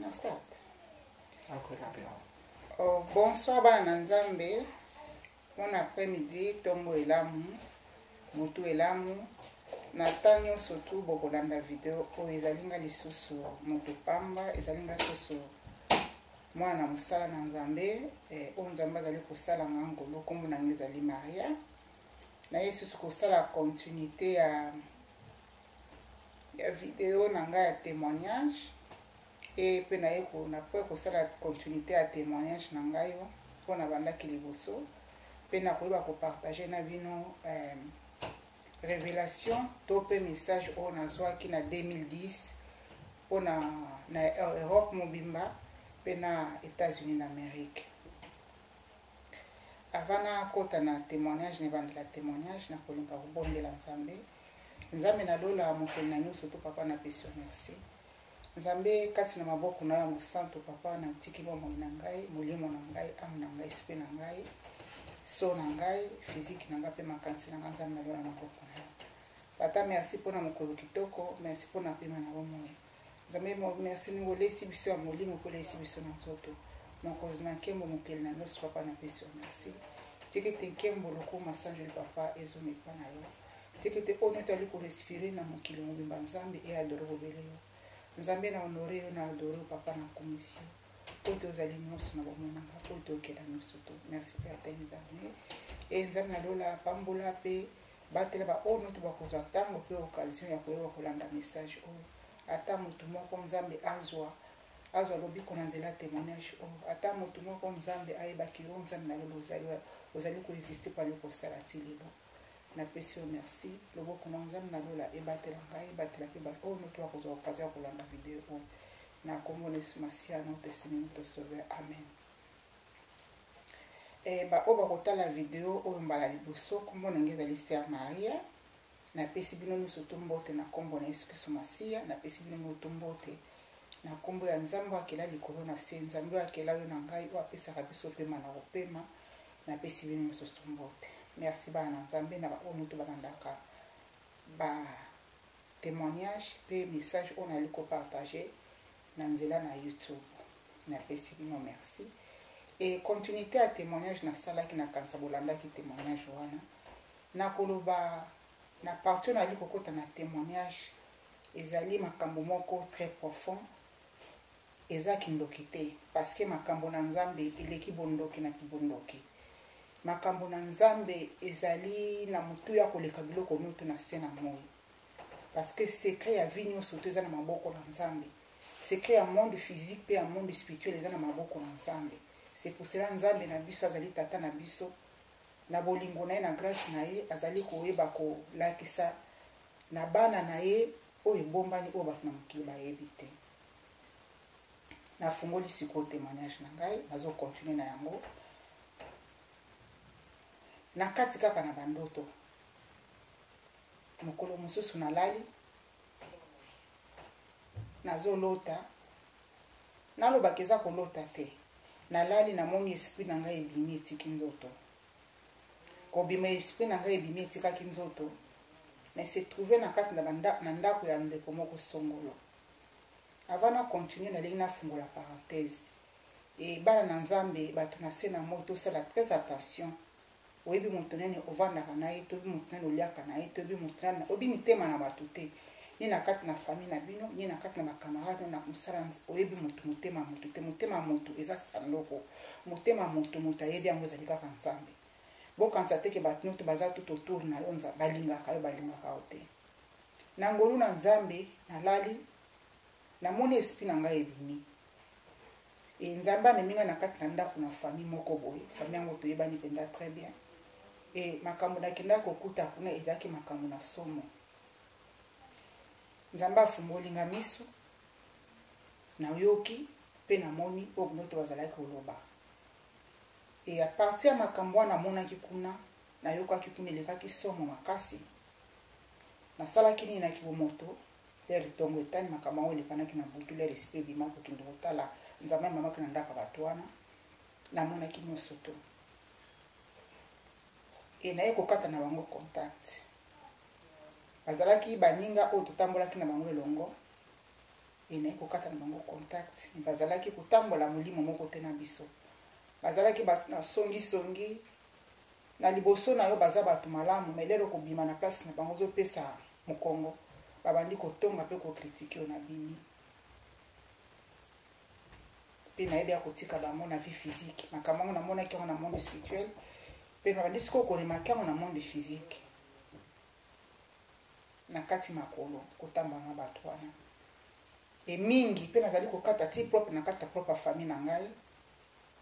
Na start. Oh, bonsoir bana nzambe. Bon après-midi, tombo elamu, motu elamu. Natanyo surtout bokolanda video o ezalinga lisusu motu pamba, ezalinga susu mwana musala na nzambe, o nzambe azali kosala ngangolo kombo na ngai ezali Maria. Na yesusu kosala continuité ya video na ngai ya témoignage. Et puis na kosala continuité ya témoignage na ngai po na bandaki liboso. Pe na koyeba ko partager na bino révélation to pe message o nazwaki na 2010 po na Europe mobimba pe na États-Unis d'Amérique. Avant na kota na témoignage ne bandela témoignage na kolinga kobondela nzambe. Nzambe na lola mokeli na nyonso to papa na peso merci. Nzambe kati na maboko na ya mosanto papa na tiki bomoi na ngai, molimo na ngai, amu na ngai, esprit na ngai, so na ngai, physique na ngai pe makanisi na ngai nzambe na lola maboko na yo. Tata merci pona mokolo kitoko, merci pona pema na bomoi. Nzambe merci ningo lesi biso ya molimo ko lesi biso na nzoto. Mokozi na nkembo mokeli na nyonso papa na peso merci. Tiki te nkembo loko masanjo li papa ezomi pa na yo. Tiki te ono tali ko respirer na mokili mobimba nzambe e adoro bobele yo. Nzambe na honore yo na adore papa na commission. Poto ozali nyonso na bomonanga poto okela nyonso to. Merci pe ateni nzambe. E nzambe na lola pambola pe batela ba ono to bakozwa tango pe occasion ya koyeba kolanda message oyo. Ata mutu moko nzambe azwa lobiko na nzela témoignage oyo. Ata mutu moko nzambe ayebaki yo nzambe na lola ozali ko résister pa loko sala ti lelo. Na pesi merci loboko na nzambe na lola ebatela ngai ebatela pe ba ono to bakozwa occasion ya kolanda video oyo. Na kombo na Yesu Masia notre Seigneur notre Sauveur amen. Ba oba kotala video oyo mbala liboso kombo na ngai ezali Sœur Maria. Na pesi bino nyonso tombote na kombo na Yesu Kristo Masia. Na pesi bino tombote na kombo ya nzambe akela likolo na se nzambe akela yo na ngai o apesaka biso pema na kopema. Na pesi bino nyonso tombote. Merci bana nzambe na ba oyo to balandaka ba témoignage pe message on a liko partager na nzela na YouTube. Na pesi bino merci. Et continuité à témoignage na sala ki na kansa bolanda ki témoignage wana. Na koloba na partie na liko kota na témoignage ezali makambo moko très profond. Eza kindoki te parce que makambo na nzambe eleki bondoki na kibondoki. Makambo na nzambe ezali na mutu ya koleka biloko mutu na se na moi. Parce que secret ya vie nyonso to eza na maboko na nzambe. Secret ya monde physique pe ya monde spirituel eza na maboko na nzambe. C'est pour cela nzambe na biso azali tata na biso na bolingo na ye na grâce na ye azali koyeba ko lakisa na bana na ye oyo ebombani oyo bato na mokili bayebi te. Na fungoli siko témoignage na ngai nazo continuer na yango. Na kati kaka na bandoto mokolo mosusu nalali nazolota nalobaka eza kolota te nalali namoni esprit na ngai ebimi etiki nzoto kobima esprit na ngai ebimi etikaki nzoto na se trouver na kati na ndako ya ndeko moko songolo. Avant na continuer nalingi nafungola parenthèse e bana na nzambe bato na se na moi tosala très attention. Oyebi moto nene ovandaka na ye toyebi moto nene oliaka na ye toyebi moto nene oyebi mitema na bato te ni na kati na famille na bino ni na kati na bakamarade na mosala oyebi moto motema moto te motema moto eza sandoko motema moto ayebi yango ezali kaka nzambe. Bokanisa te ke bato nyonso baza tout autour na yo balingaka yo te. Na ngolu na nzambe nalali namoni esprit na ngai ebimi. E nzambe amemi nga na kati na ndako na famille moko boye famille yango toyebani mpenza très bien. E makambo nakenda kokuta kuna ezalaki makambo na somo. Nzambe afungoli nga miso nayoki pe namoni oyo binoto bazalaki koloba. E a partir ya makambo wana namonaki kuna nayokaki kuna elekaki somo makasi. Nasalaki nini na kibomoto lere tongo etani makambo yango elekanaki na butu lere esprit bima kokende kotala nzambe mamaki na ndaka bato wana namonaki nyonso to. E naye kokata na bango contact bazalaki baninga oyo totambolaki na bango elongo ene kokata na bango contact bazalaki kotambola molimo moko te na biso bazalaki bato na songi na liboso na yo baza bato malamu mais lelo kobima na place na bango ozopesa mokongo babandi kotonga mpe kokritike yo na bimi mpe nayebi ya kotika bango na vie physique makambo yango namonaki yango na monde spirituel mpe nabandi sikoyo kolemaki yango na monde physique na kati makolo kotambanga bato wana e mingi mpe nazali kokata ti propre na kati ya propre famille na ngai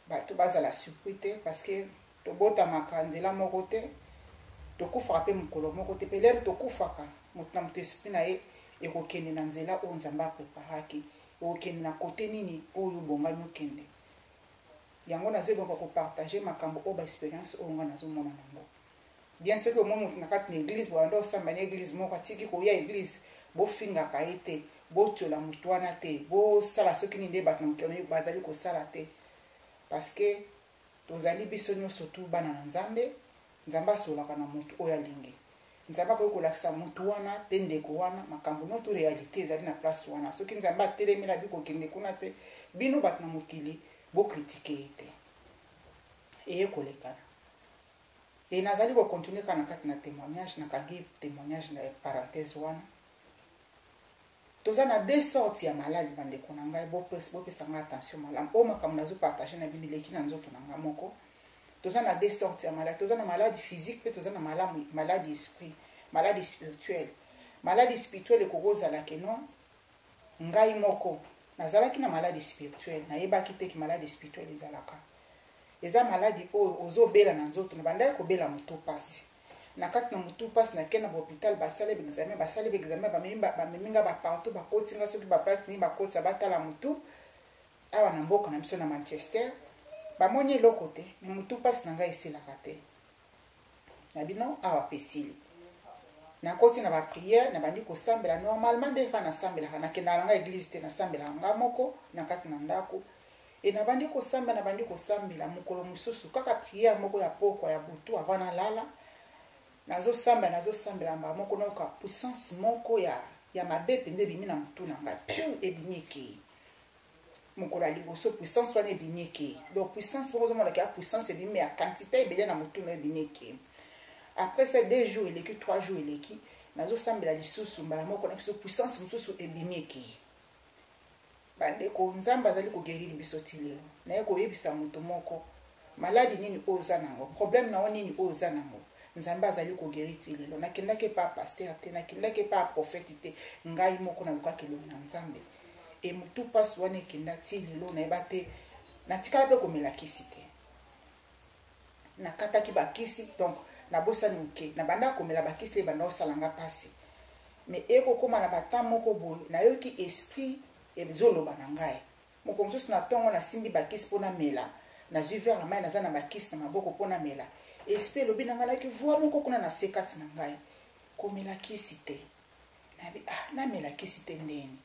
bato bazala surpris te parce que tobotamaka nzela moko te tokufaka mpe mokolo moko te mpe lero tokufaka moto na moto esprit na ye ekokende na nzela oyo nzambe apreparaki okende na kote nini oyo bongami okende yango nazoyebaka kopartage makambo oyo baexpérience oyo nga nazomona nango bien soki omoi moto na kati na église boyanda osamba na église moko atiki koya église bofingaka ye te botiola motu wana te bosala soki nini nde bato na mokili bazali kosala te parce que tozali biso nyonso tu bana na nzambe nzambe asololaka na motu oyo alingi nzambe akoki kolakisa motu wana mpe ndeko wana makambo noto réalité ezali na place wana soki nzambe atelemela bi kokende kuna te bino bato na mokili bokritike ye te eye kolekana e nazali kokontinue kaka na kati na témoignage nakangi témoignage na parenthèse wana toza na deux sortes ya maladi bandeko na ngai bopesa ngai attention malamu oyo makambo nazopartage na bino eleki na nzoto na ngai moko toza na deux sortes ya maladi toza na maladi physique mpe toza na maladi esprit maladi spirituelle maladi spirituelle ekokozalaki non ngai moko nazalaki na maladi spirituelle nayebaki teki maladi spirituelle ezalaka eza maladi oyo ozobela na nzoto na bandaki kobela moto pasi na kati na motu pasi nake na bahôpital basali baexamen bameminga bapartout bakotinga soki baplace nini bakotisa batala motu awa na mboka na biso na Manchester bamoni eloko te me motu pasi na ngai esilaka te na bino awa pesili nakoti na bapriere na bandi kosambela normalement nde kaka nasambelaka nakendaka na ngai église te nasambelaka nga moko na kati na ndako e na bandi kosambela mokolo mosusu kaka priere moko ya pokwa ya butu avant nalala nazosambela mba moko noka puissance moko ya mabe penze ebimi na mutu na ngai pure ebimi ekei mokolo ya liboso puissance wana ebimi ekei donc puissance moko ozomonaka ya puissance ebimi ya quantité ebele na mutu na ebimi ekei après ces 2 jours eleki 3 jours eleki nazosambela lisusu mbala moko na biso puissance mosusu ebimi ekei bandeko nzambe azali kogeriri biso ti lelo naye koyebisa moto moko maladi nini oyo oza nango problème na yo nini oyo oza nango nzambe azali kogeri ti lelo nakendaki pa pasteur te nakendaki pa prophète te ngai moko nalukaki elongi na nzambe e motu mpasi wana ekenda ti lelo nayeba te natikala mpe komela kisi te nakataki bakisi donc nabosani moke nabanda komela bakisi ebanda osalanga mpasi me ekokóma na bata moko boye nayoki esprit ezoloba na ngai moko mosusu na ntongo nasimbi bakisi mpo namela nazwi verre mai naza na bakisi na maboko mpo namela esprit elobi na ngai nayaki voi moko kuna na se kati na ngai komela kisi te nabi namela kisi te ndeni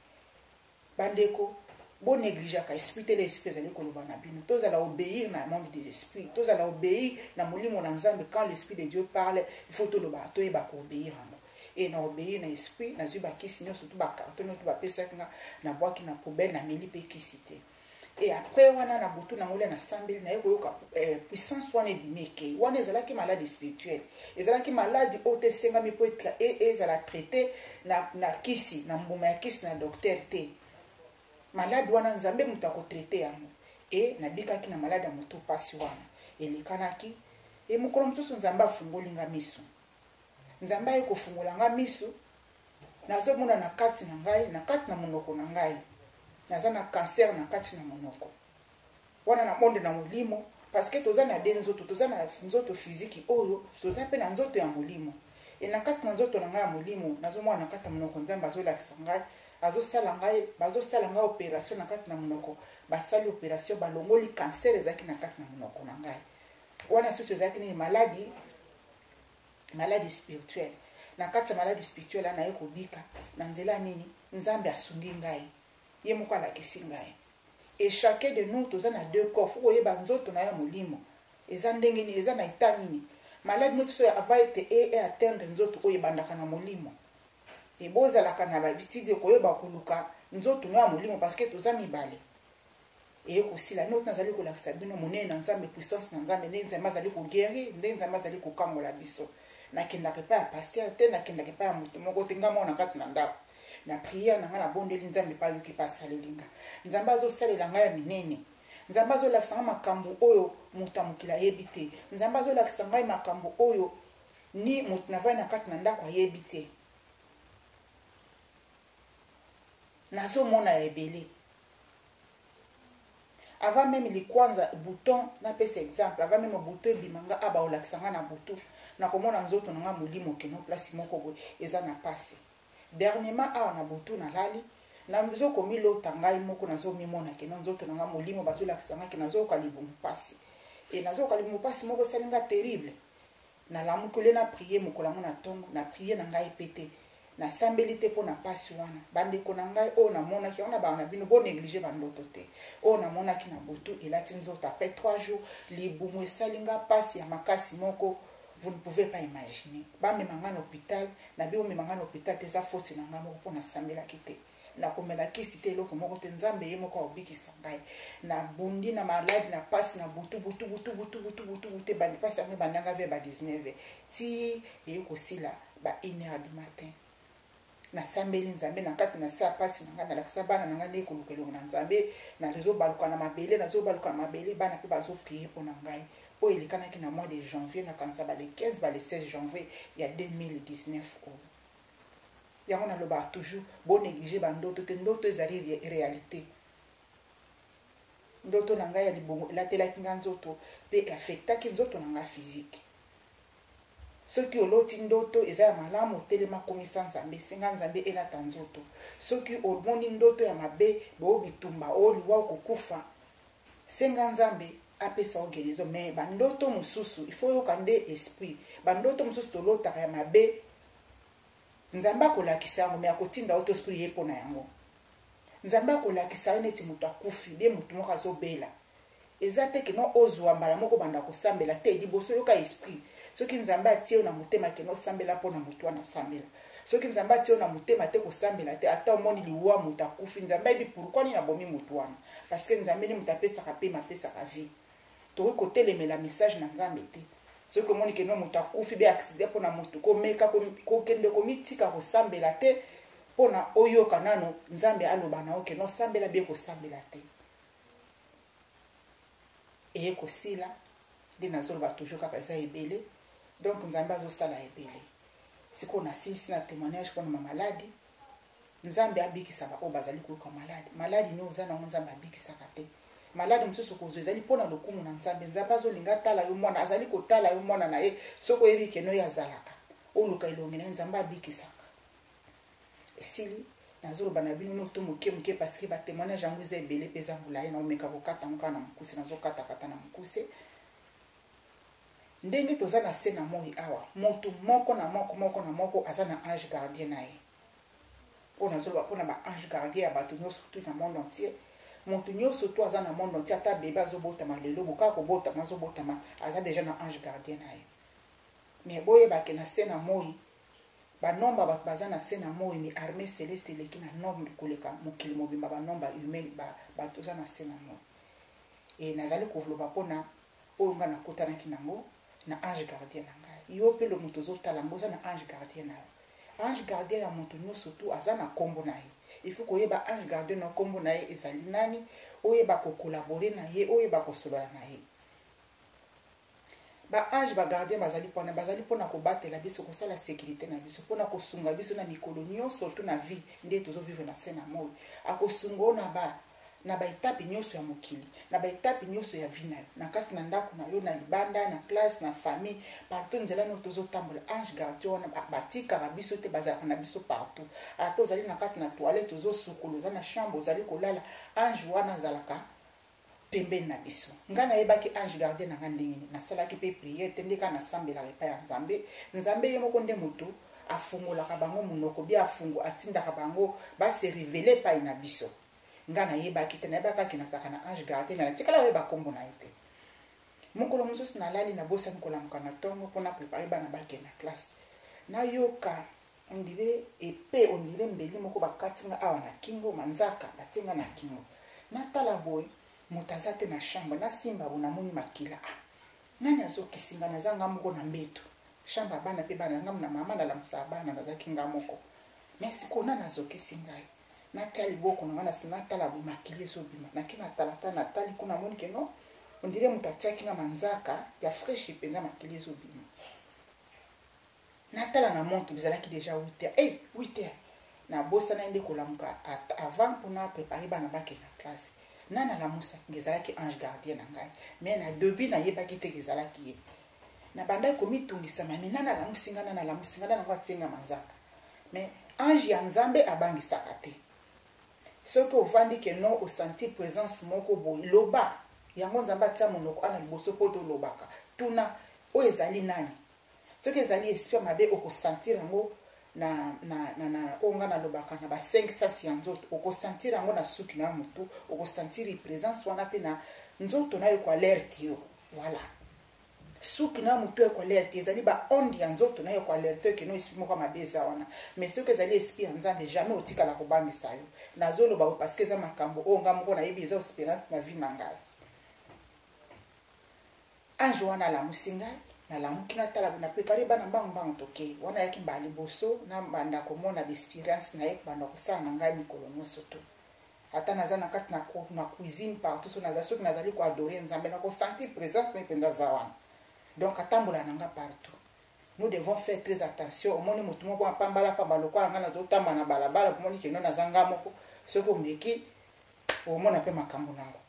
bandeko bonégligeaka esprit te le esprit ezali koloba na bino tozala obéir na monde des esprits tozala obéir na molimo na nzambe quand l'esprit de Dieu parle il faut toloba toyeba koobéir yango et na obéir na esprit nazwi bakisi nyonso to bakarton nyonso bapesaki nga na bwaki na poubelle na meli mpe kisi te et après wana na butu na ngoli na sambeli na koyoka puissance wana ebimi ekei wana ezalaki maladie spirituelle ezalaki maladie oyo te esengami mpo ezala traité na kisi na mbuma ya kisi na docteur te maladi wana nzambe moto akotraite yango e nabikaki na maladi ya motu mpasi wana elekanaki e mokolo mosusu nzambe afungoli nga miso nzambe aye kofungola nga miso nazomona na kati na ngai na kati na monoko na ngai naza na cancer na kati na monoko wana na monde na molimo parce que toza na de nzoto toza na nzoto physique oyo toza mpe na nzoto ya molimo e na kati na nzoto na ngai ya molimo nazomona na kati na monoko nzambe azolakisa ngai bazosala ngai opération na kati na monoko basali opération balongoli cancer ezalaki na kati na monoko na ngai wana susu ezalaki nini maladie spirituelle na kati ya maladie spirituelle ana ye kobika na nzela nini nzambe asungi ngai ye moko alakisi ngai et chacun de nous toza na 2 corps foko oyeba nzoto na ya molimo eza ndenge nini eza na eta nini maladi noto so ava ete e atteindre nzoto oyo ebandaka na molimo ebozalaka na babitide koyeba koluka nzoto no ya molimo parce que toza mibale ekosila note nazali kolakisa bino monene na nzambe puissance na nzambe nde nzambe azali koguérir nde nzambe azali kokangola biso nakendaka epai ya paster te nakendaka epai ya moto moko te nga moko na kati na ndako na priere na nga nabondeli nzambe epai yoki mpe asaleli nga nzambe azosalela ngai ya minene nzambe azolakisa ngai makambo oyo moto ya mokili ayebi te nzambe azolakisa ngai makambo oyo ni moto navai na kati na ndako ayebi te nazomona ya ebele avant même likwanza bouton napesa exemple avant même bouton ebimanga aba olakisa nga na butu nakomona nzoto na nga molimo keno place moko boye eza na pasi dernièrement awa na butu nalali nazokomilota ngai moko nazomimona keno nzoto na nga molimo bazolakisa nga ke nazoyoka libumu pasi e nazoyoka libumu pasi moko esali nga terrible nalamukole na prier mokolo yango na ntongo na prier na ngai pete nasambeli te mpo na pasi wana bandeko na ngai oyo namonaki yango na bana na bino bonéglige bandoto te oyo namonaki na butu elati nzoto après 3 jours libumu esali nga pasi ya makasi moko vous ne pouvez pas imaginer bamema nga na hôpital na biomema nga na hôpital te eza foti na ngai moko mpo nasambelaki te nakomela kisi te eloko moko te nzambe ye moko aobikisa ngai nabundi na maladi na pasi na butu te pasi yango ebandanga ve ba 19 ti eyekosila ba 1h du matin nasambeli nzambe na kati na sa pasi na ngai nalakisa bana na ngai nde ekoluka elongo na nzambe nazobaluka na mabele bana mpe bazoprie mpo na ngai oyo elekanaki na mois de janvier nakanisa ba le 15 ba le 16 janvier ya 2019 oyo yango nalobaka toujours bonéglige bandoto te ndoto ezali réalité ndoto na ngai ya libongo elatelaki nga nzoto mpe affectaki nzoto na ngai physique soki oloti ndoto eza ya malamu otelema komisa nzambe senga nzambe elata nzoto soki omoni ndoto ya mabe bobitumba oliwa okokufa senga nzambe apesa ogerizo me bandoto mosusu ifo yoka nde esprit bandoto mosusu tolotaka ya mabe nzambe akolakisa yango me akotinda oto esprit ye mpo na yango nzambe akolakisa yo neti moto akufi nde moto moko azobela eza te keno ozwa mbala moko banda kosambela te liboso yoka esprit soki nzambe atie yo na motema keno osambela mpo na moto wana asambela soki nzambe atie yo na motema te kosambela te ata omoni liwa moto akufi nzambe ayebi pourkui nini abomi moto wana parce que nzambe nde moto apesaka pema apesaka vie tokoki kotelemela message na nzambe te soki omoni keno moto akufi be accident mpo na moto komeka kokende komitika kosambela te mpo na oyoka nano nzambe aloba na yo keno osambela bie kosambela te eyekosila nde nazoloba toujours kaka eza ebele donc nzambe azosala ebele sikoyo nasilisi na témoignage mpona mamaladi nzambe abikisaka oyo bazali koyoka maladi ne oza nango nzambe abikisaka te maladi mosusu kozwa ezali mpona lokumu na nzambe nzambe azolinga tala yo mwana azali kotala yo mwana na ye soki oyebi keno oyo azalaka oluka elongi na ye nzambe abikisaka esili nazoloba na bino no to moke parce que batémoignage yango eza ebele mpe eza molai naomeka kokata ngo kaka na mokuse nazokatakata na mokuse ndenge toza na se na moi awa moto moko na moko aza na ange gardien na ye oyo nazoloba mpona ba ange gardien ya bato nyonso tu na monde entier moto nyonso to aza na monde entier ata bebe azobotama lelo bokaka kobotama azobotama aza deja na ange gardien na ye me boyebake na se na moi banomba bato baza na se na moi mi armée céleste eleki na nombre koleka mokili mobimba banomba humaine bato oza na se na moi e nazali koloba mpona oyo nga nakutanaki nango na ange gardien na ngai yo mpe lo moto ozotala yango oza na ange gardien na yo ange gardien ya moto nyonso tu aza na nkombo na ye ifo koyeba ange gardien na nkombo na ye ezali nani oyeba kokolabore na ye oyeba kosolola na ye ba ange ba gardien bazali mpona kobatela biso kosala sécurité na biso mpona kosunga biso na mikolo nyonso tu na vie nde tozovivre na se na moi akosunga o na baetape nyonso ya mokili na baetape nyonso ya vie na yo na kati na ndako na yo na libanda na classe na famille partout nzela no tozotambola ange gardien wana batikaka biso te bazalaka na biso partout ata ozali na kati na toilette ozosukula oza na chambre ozali kolala ange wana azalaka pembeni na biso nga nayebaki ange gardien na nga ndenge nini nasalaki mpe priere te nde kaka nasambelaka epai ya nzambe ye moko nde moto afungolaka bango monoko bia atindaka bango base revele epai na biso nga nayebaki te nayebakaki nazalaka na ange gardien me natikala oyeba nkombo na ye te mokolo mosusu nalali nabosani kolamuka na ntongo mpona prepare bana bakende na classe nayoka on dirait épée, on dirait mbeli moko bakatinga awa na kingo manzaka batenga na kingo na tala boy mutazate na chambre na simba bona moni makila nani azokisinga nazanga moko na mbeto chambre bana pe bana ngam na mama na la msabana nazaki ngamoko mais sikona nazokisinga na tali boko na ngana sina tala bo makili so bima na kina tala na tali kuna moni ke no on dirait mutatiaki na manzaka ya fresh penza makili so bima natala na montre bizalaki déjà 8h 8h na bossa na ende kolamuka avant pour na préparer bana baki na classe nana la musa ngezalaki ange gardien na ngai mais na début na yebaki te ngezalaki ye na banda ko mitungisa mais nana la musinga na ngwa tinga manzaka mais ange ya nzambe abangisaka te soki ovandi ke non au sentir présence moko boy loba yango nzamba tia monoko ana liboso po to lobaka tuna o ezali nani soki ezali esprit mabe okosentir yango na onga na lobaka na ba 5 sasi ya nzoto okosentir yango na suki na mutu okosentir présence wana pe na nzoto na yo ko alerte yo voilà suki na mutu ko alerte ezali ba onde ya nzoto na yo ko alerte ke no esprit moko mabe za wana mais soki ezali esprit ya nzambe jamais otika la kobangisa yo nazolo ba parce que za makambo onga moko na yebi za espérance na vie na ngai anjo wana la musinga na la mukina tala na préparer bana mbang toke wana yaki mbali boso na banda komona experience na yek banda kosala na ngai mikolo nyonso to ata naza na kati na cuisine partout so naza soki nazali ko adorer nzambe na ko sentir présence na penda za wana donc atambola nanga partout nous devons faire très attention omoni mutu moko apambala kwa nga nazo tamba na balabala komoni ke no nazanga moko soki omeki omona pe makambo nango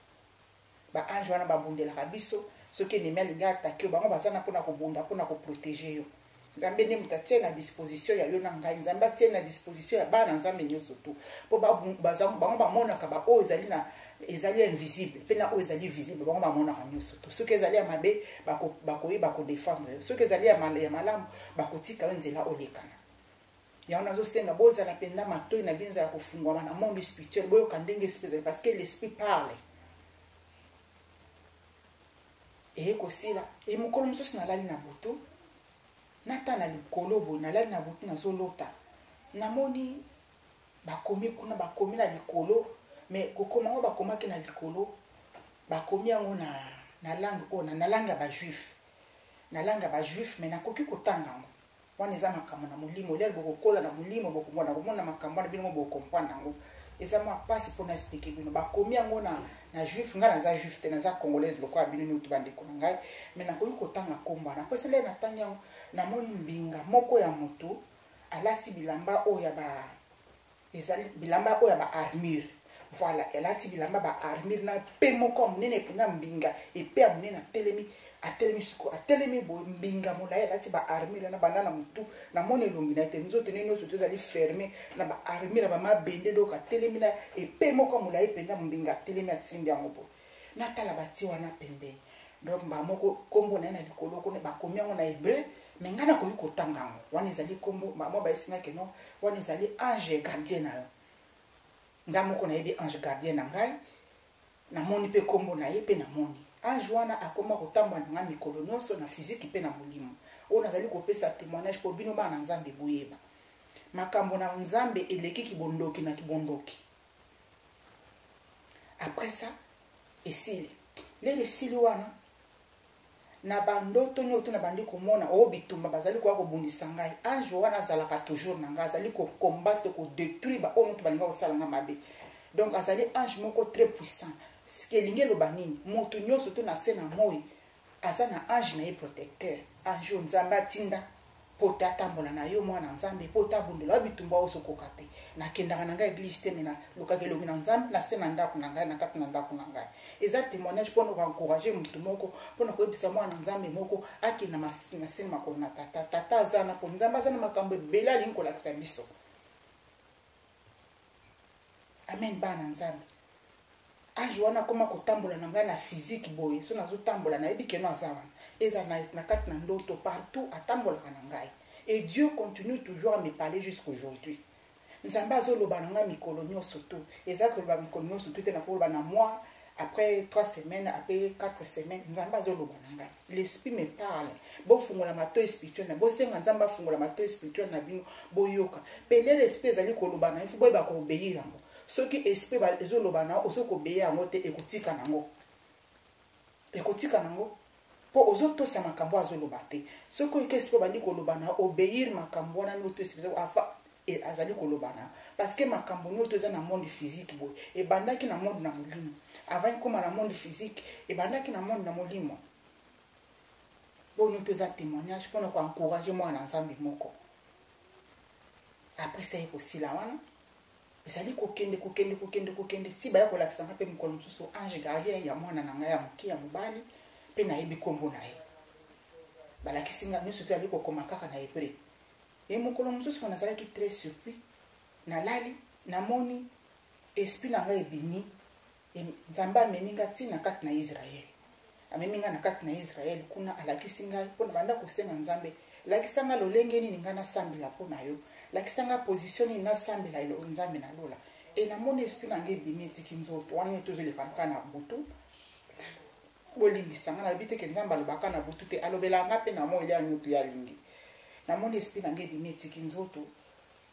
ba ange wana babundela kabiso soki ennemi alingi atake bango baza na mpona kobunda mpona koprotege yo nzambe nde moto atie na disposition ya yo na ngai nzambe atie na disposition ya bana nzambe nyonso tu mpo bango bamonaka baoyo ezali invisible mpe na oyo ezali visible bango bamonaka nyonso tu soki ezali ya mabe bakoyeba kodefendre yo soki ezali ya malamu bakotika yo nzela olekana yango nazosenga bozala mpenza matoi na bino ezala kofungwama na monde spirituel boyoka ndenge esprit ezali parce que l'esprit parle kosila mokolo mosusu nalali na butu nata na likolo boye nalali na butu nazolota namoni bakomi kuna bakomi na likolo mais kokoma ngo bakomaki na likolo bakomi yango na langue oyo na langue ya bajuif na langue ya bajuif mais nakoki kotanga yango wana eza makambo na molimo lelo bokokola na molimo bokomona makambo wana bino bokomprendre yango eza mwa pasi mpona expliquer bino bakomi yango na juif nga naza juif te naza congolaise lokola bino nyonso bandeko na ngai mais nakoki kotanga kombo wana mpo esele natangi yango namoni mbinga moko ya moto alati bilamba oyo ya ezali bilamba oyo ya baarmure voilà alati bilamba baarmure na pe moko monene mpena mbinga epe ya monene atelemi boye mbinga molai alati baarmure na banda na motu namoni elongi na ete nzoto nini nyonso to ezali ferme na baarmure bamabende donc atelemi na epe moko molai mpena mbinga atelemi atimbi yango boye natala bati wana pembeni donc bamoko kombo na ye na likolo kone bakomi yango na hébreu mais ngai nakoki kotanga yango wana ezali kombo mwa bayesingaki no wana ezali ange gardien na yo nga moko nayebi ange gardien na ngai namoni mpe kombo na ye mpe namoni ange wana akoma kotambola na ngai mikolo nyonso na physique mpe na molimo oyo nazali kopesa témoignage mpo bino bana nzambe boyeba makambo na nzambe eleki kibondoki na kibondoki après ça esili lelo esili wana na bandoto nyoto na bandi komona o bitumba bazali kwa kobundisa ngai ange wana azalaka toujours na ngai azali ko combattre ko détruire ba ono to balinga kosala nga mabe donc azali ange moko très puissant sikelinge lo banini moto nyoso to na se na moi aza na ange na ye protecteur ange nzamba tinda pota tambola na yo mwana nzambe pota bundela bitumba osokoka te nakendaka na ngai église te mena lokaka elongi na nzambe na se na ndako na ngai na kati na ndako na ngai eza témoignage mpona koencourager motu moko mpona koyebisa mwana nzambe moko akenda na se makolo na tata aza na po nzambe aza na makambo ebele alingi kolakisa biso amen bana nzambe ange wana akoma kotambola na ngai na physique boye so nazotambola nayebi keno aza wana eza na kati na ndoto partout atambolaka na ngai et Dieu continue toujours à me parler jusqu'aujourd'hui nzambe azoloba na ngai mikolo nyonso to eza koloba mikolo nyonso to te na koloba na moi après 3 semaines, après 4 semaines, nzamba zoloba nanga. L'esprit me parle. Bo fungola mato spirituel, bo senga nzamba fungola mato spirituel na bino, bo yoka. Pele l'esprit ezali koloba na, il faut ba ko obéir yango. Soki esprit ba ezoloba na, oso ko obéir yango te ekotika nango. Ekotika nango. Po ozoto sa makambo azoloba te. Soki esprit bandi koloba na, obéir makambo na no to esprit afa et azali koloba na. Parce que makambo no to za na monde physique boy. E bandaki na monde na molimo. Avant comme dans le monde physique et pendant que dans le monde na molimo bon nous tous un témoignage pour nous encourager moi dans ensemble moko après c'est aussi là wana ezali kokende si ba ko la kisanga pe mukolo mususu ange gardien ya mwana na ngai ya muki ya mobali pe na yebi kombo na ye bala kisinga nous surtout ali ko komakaka na epre et mukolo mususu on azali ki très surpris na lali na moni esprit na ngai ebini nzambe ameminga tina kati na Israel ameminga na kati na Israel kuna alakisi ngai pona banda kosenga nzambe lakisanga lolenge nini nga na sambila pona yo lakisanga position ni na sambila ilo nzambe na lola e na mona esprit na ngai bimi tiki nzoto wana to zele kanka na butu bolimbisanga na bite ke nzamba lobaka na butu te alobela nga pe na mo ile ya nyutu ya lingi na mona esprit na ngai bimi tiki nzoto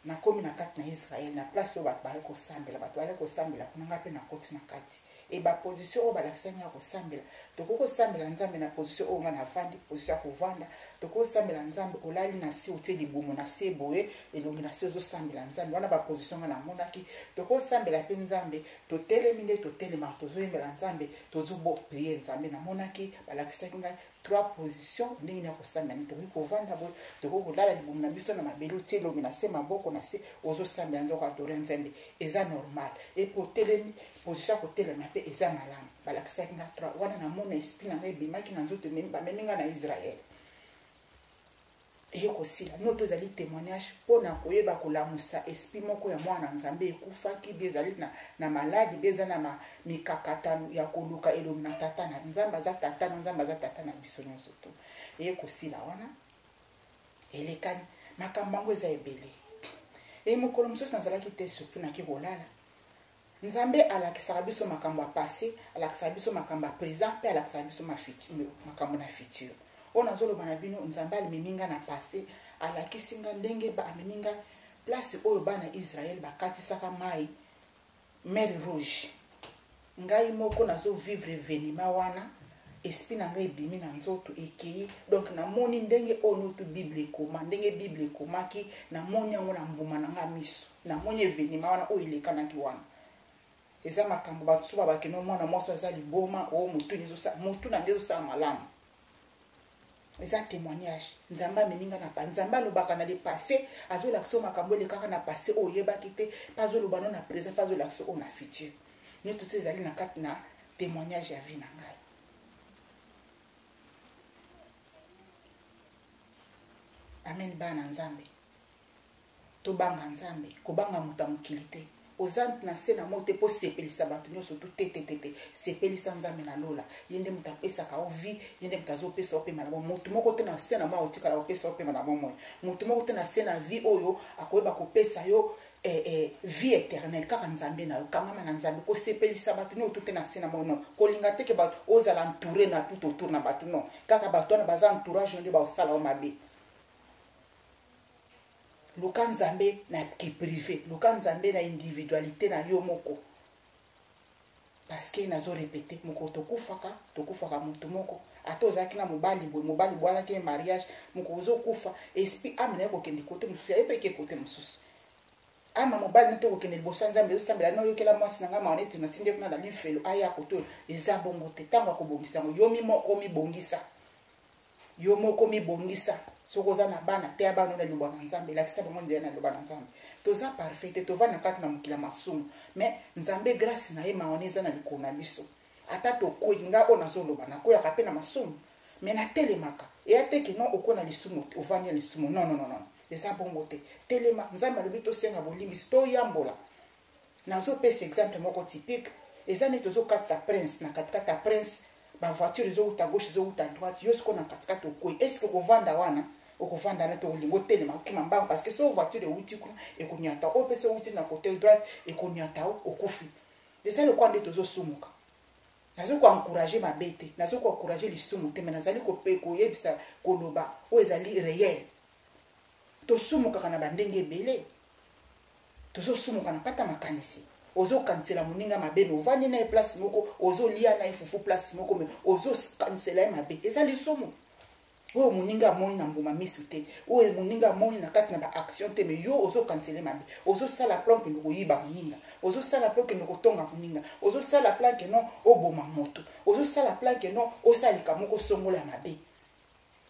na komi na kati na Israel na place oyo bato baye kosambela bato baye kosambela kuna nga pe na koti na kati e ba position oyo balakisanga ya kosambela toko kosambela nzambe na position oyo nga na vandi position ya kovanda toko kosambela nzambe olali na se otie libumu na se boye elongi na se ozosambela nzambe wana ba position nga namonaki toko kosambela pe nzambe totelemi nde totelema tozoyembela nzambe tozobo prier nzambe namonaki balakisaki ngai 3 positions ndenge ya kosambela ni tokoki kovanda boye tokoki kolala libumu na biso na mabele otie elongi na se maboko na se ozosambela nzoko adore nzambe eza normal e potelemi position ya kotelema pe eza malamu balakisaki nga 3 wana na mona esprit na ngai ebimaki na nzoto bamemi nga na Israel eye kosila no to ezali témoignage mpona koyeba kolamusa esprit moko ya mwana nzambe ekufaki be ezali na maladi be eza na mikakatano ya koluka elongi na tata na nzambe aza tata na nzambe aza tata na biso nyonso to eye kosila wana elekani makambo yango eza ebele e mokolo mosusu nazalaki te surpris naki kolala nzambe alakisaka biso makambo ya passé alakisaka biso makambo ya présent mpe alakisaka biso makambo na futur oyo nazoloba na bino nzambe ameminga na passé alakisinga ndenge ameminga place oyo bana Israel bakatisaka mai mer rouge ngai moko nazovivre evenima wana esprit na ngai ebimi na nzoto ekei donc namoni ndenge oyo noto bible ekoma ndenge bible ekomaki namoni yango na mbuma na ngai miso namoni evenima wana oyo elekanaki wana eza makambo bato so babakeno mwana mwasi aza liboma o motu na nde ezosala malamu eza témoignage nzambe ameminga na pa nzambe alobaka na le passé azolakisa makambo elekaka na passé oyo oyebaki te mpe azoloba no na présent mpe azolakisa oyo na futur nyonso to ezali na kati na témoignage ya vie na ngai amen bana nzambe tobanga nzambe kobanga moto ya mokili te oza na se na mote po sepelisa bato nyonso to te sepelisa nzambe na lola ye nde moto apesaka o vie ye nde moto azopesa opema na bomoi motu moko te na se na mwa otikala opesa opema na bomoi motu moko te na se na vie oyo akoyeba kopesa yo vie éternelle kaka nzambe na yo kangama na nzambe kosepelisa bato nyonso te na se na mwa non kolinga teke bato ozala entouré na tout autour na bato non kaka bato wana baza entourage nde baosala o mabe luka nzambe na ki privé luka nzambe na individualité na yo moko parce que nazo répéter moko tokufaka mutu moko ata ozaki na mobali bwana ke mariage moko ozokufa esprit amena ko kende côté mususu ya peke côté mususu ama mobali nto ko kende libosa nzambe osambela no yokela mwasi nanga maonete na tinde kuna na lifelo aya koto eza bongo te tanga ko bongisa yo moko mi bongisa sokoza na bana te abana na lobana nzambe lakisa bango ndia na lobana nzambe toza parfait to vana kati na mukila masumu mais nzambe grâce na ye maoneza na likona biso ata to koinga ona zo lobana ko ya kapena masumu mais na telemaka e ateke no okona lisumu ovanya lisumu non eza bongo te telema nzambe alobi to senga bolimbisi to yambola nazo pesa exemple moko typique eza ne tozo katsa prince na katikata prince ba voiture zo uta gauche zo uta droite yosko na katikata okoi est-ce que kovanda wana okovanda na to lingo telema okima mbango parce que so voiture uti kuna ekonyata opesa uti na côté droite ekonyata okufi eza le kwande tozo sumuka nazo ko encourager ma bête nazo ko encourager lisumu te mais nazali ko pe ko yebisa koloba o ezali réel to sumu kaka na bandenge ebele tozo sumu kana kata makanisi ozo kansela muninga mabe no vandi na place moko ozo lia na ifufu place moko mais ozo kansela mabe ezali sumu o muninga moni na mbuma misu te o muninga moni na kati na ba action te mais yo ozo kansela mabe ozo sala plan ke ndoko yiba muninga ozo sala plan ke ndoko tonga muninga ozo sala plan ke non oboma moto ozo sala plan ke non osalika moko songola mabe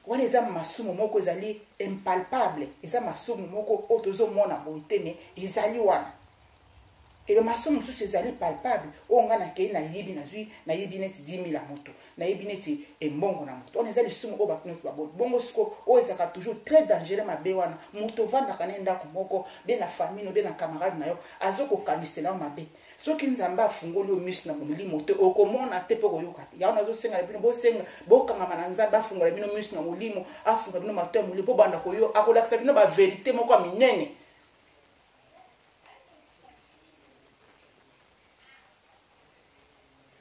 wana eza masumu moko ezali impalpable eza masumu moko o tozo mona boite mais ezali wana et le masumu mosusu ezali palpable o nga na kei na yibi na zui na yibi neti 10 000 moto na yibi neti embongo na moto wana ezali sumu o bato noto baboni bongo siko o ezaka toujours très dangereux mabe wana moto vandaka na ndako moko be na famille no be na camarade na yo azokokanisela yo mabe soki nzambe afungoli yo miso na molimo te okomona te mpo koyoka te yango nazosenga bino bosenga bokangama na nzambe afungola bino miso na molimo afungola bino mato ya molimo mpo banda koyo akolakisa bino baverité moko ya minene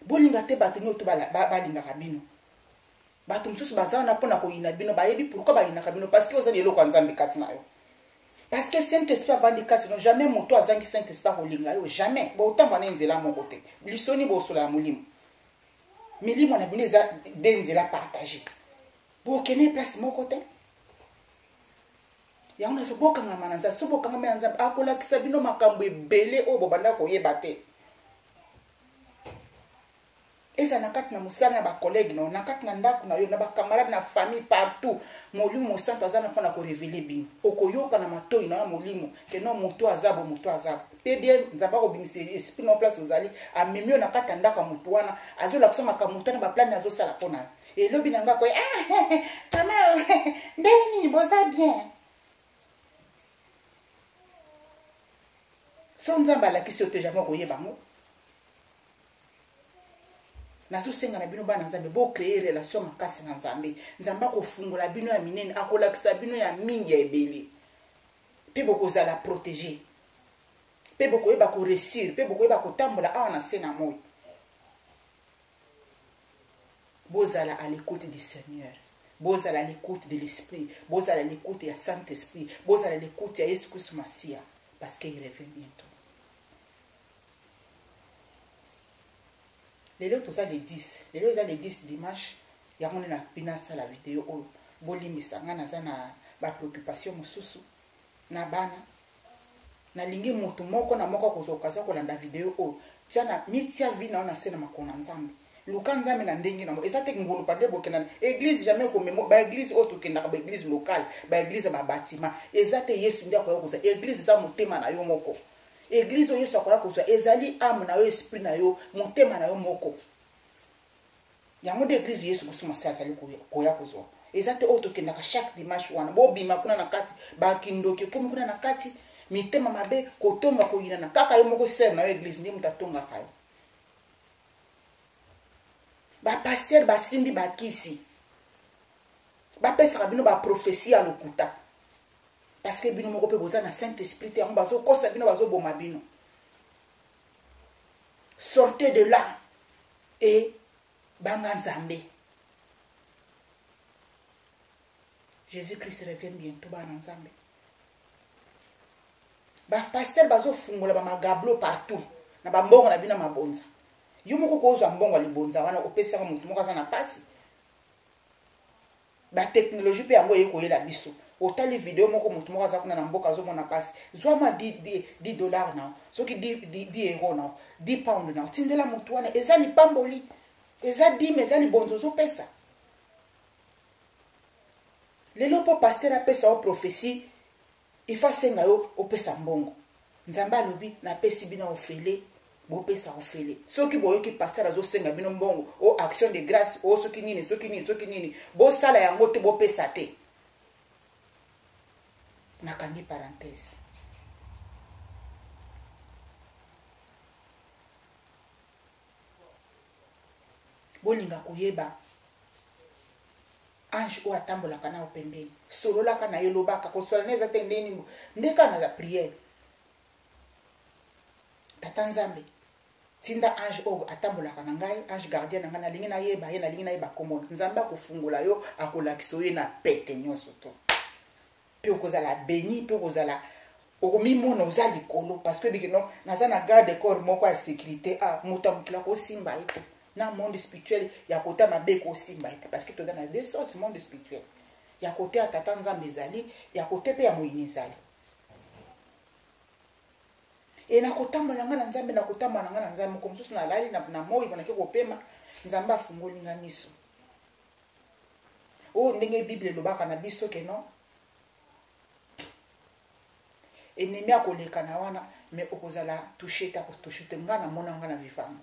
bolinga te bato nyoto balingaka bino bato mosusu baza wana mpona koyina bino bayebi pourquoi bayinaka bino parce que ozali eloko ya nzambe kati na yo parce que Saint-Esprit avandi kati no jamais moto azangi Saint-Esprit kolinga yo jamais botambo na nzela moko te lisoni bosola ya molimo milimo na bino eza de nzela partage bokene place moko te yango nazo bokangama na nzambe so bokangama na nzambe akolakisa bino makambo ebele oyo bobanda koyeba te eza na kati na mosala na bacollègue na kati na ndako na yo na bacamarade na famille partout molimo mosanto aza na mpona korevele bino okoyoka na matoi na ya molimo ke no moto azabo pe bien nzambe akobimisa esprit na place ozali amemi yo na kati ya ndako ya moto wana azolakisa makambo moto na baplane azosala mpo na yo elobi na nga koye mama ndenge nini boza bien so nzambe alakisi yo te jamai okoyeba ngo nazosenga na bino bana nzambe bo créer relation makasi na nzambe nzambe akofungola bino ya minene akolakisa bino ya mingi ya ebele pe bokozala protéger pe bokoyeba koresir pe bokoyeba kotambola awa na se na moi bozala à l'écoute du Seigneur bozala à l'écoute de l'esprit bozala à l'écoute ya Saint-Esprit bozala à l'écoute ya Yesu Kristo Masia parce qu'il revient bientôt. Lelo toza les 10 lelo eza les 10 dimanche yango na pina sala vidéo oyo bolimisa nga naza na ba préoccupation mosusu na bana na lingi moto moko na moko kozokasa kolanda vidéo oyo tiana mitia vi na sena makona nzambe luka nzambe na ndengi na eza te ngulu pande bokena église jamais ko memo ba église auto kenda ba église locale ba église ba bâtiment eza te Yesu ndia ko yokoza église za motema na yo moko église Yesu akoya kozwa ezali âme na yo esprit na yo motema na yo moko yango de église Yesu kusuma sa azali koya kozwa ezate auto kenda ka chaque dimanche wana bo bima kuna na kati ba kindoki komi kuna na kati mitema mabe kotonga koyina na kaka yo moko ser na yo église ndi mutatonga kayo ba pasteur ba simbi ba kisi ba pesa bino ba prophétie à lokuta parce que bino moko pe boza na Saint-Esprit te bazo kosa bino bazo boma bino sortez de là et banga nzambe Jésus-Christ revient bientôt bana nzambe ba pasteur bazo fungola ba magablo partout na ba mbongo na bino mabonza yo moko kozwa mbongo libonza wana opesa ka mutu moko azana pasi ba technologie pe yango yeko yela biso otali video moko mutu moko azakuna na mboka azomona pasi zwama $10 na soki 10 euro na 10 pound na tindela mutu wana ezali pamboli ezali mezali bonzo zo pesa lelo po pasteur apesa o prophétie ifasenga yo opesa mbongo nzamba alobi na pesi bina ofele bo pesa ofele soki boyoki pasteur azosenga bino mbongo o action de grâce o soki nini bo sala yango te bo pesa te nakangi parenthèse bolinga koyeba ange o atambolaka na opembeni sololaka na ye lobaka kosola neza te ndeka na za prière tata nzambe tinda ange o atambolaka na ngai ange gardien na ngai nalingi nayeba ye nalingi nayeba kombo nzambe akofungola yo akolakisa yo na pete nyonso to mpe okozala béni mpe okozala okomimona oza likolo parce que bikino naza na garde corps moko ya sécurité moto ya mokili akosimba ye te na monde spirituel ya kota mabe kosimba ye te parce que toza na deux sortes monde spirituel ya kote ya tata nzambe ezali ya kote mpe ya moyini ezali e nakotambola nga na nzambe nakotambola nga na nzambe moko mosusu nalali na moi bonake kopema nzambe afungoli nga miso oyo ndenge bible elobaka na biso keno ennemi akoleka na wana me okozala touche ta touche te nga namona nga na vivamo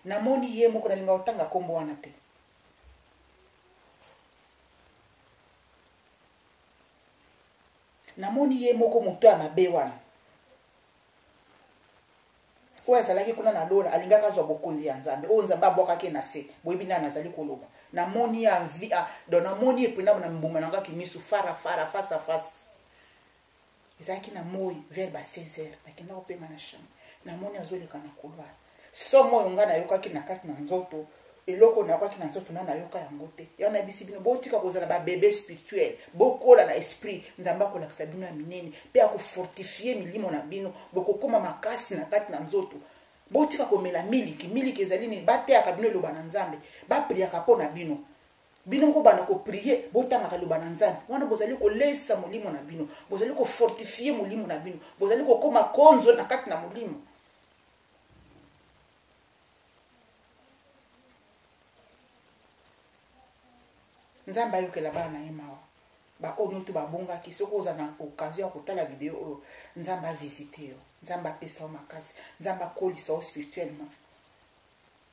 namoni ye moko nalinga otanga kombo wana te namoni ye moko moto ya mabe wana oyo azalaki kuna na lola alingaka azwa bokonzi ya nzambe oyo nzambe abwakaki na se boyebi nani azali koloba namoni ya vi donc namoni epena na mbuma nangaki misu fara face à face ezalaki na moi vers ba 16h bakenda kopema na chambre namoni azoleka na couloir somo oyo nga nayokaki na kati na nzoto eloko nayokaki na nzoto na nayoka yango te ya na bisi bino botika kozala ba bébé spirituel bokola na esprit nzamba kolakisa bino ya minene pe akofortifier milimo na bino bokokoma makasi na kati na nzoto botika komela miliki ezali nini bateaka bino eloba na nzambe bapriaka mpo na bino bino moko bana koprier botangaka eloba na nzambe wana bozali kolesa molimo na bino bozali kofortifier molimo na bino bozali kokoma konzo na kati na molimo nzambe ayokela bana ye mawa baoyo to babongaki soki oza na occasion ya kotala video oyo nzambe avisite yo nzambe apesa yo makasi nzambe akolisa yo spirituellement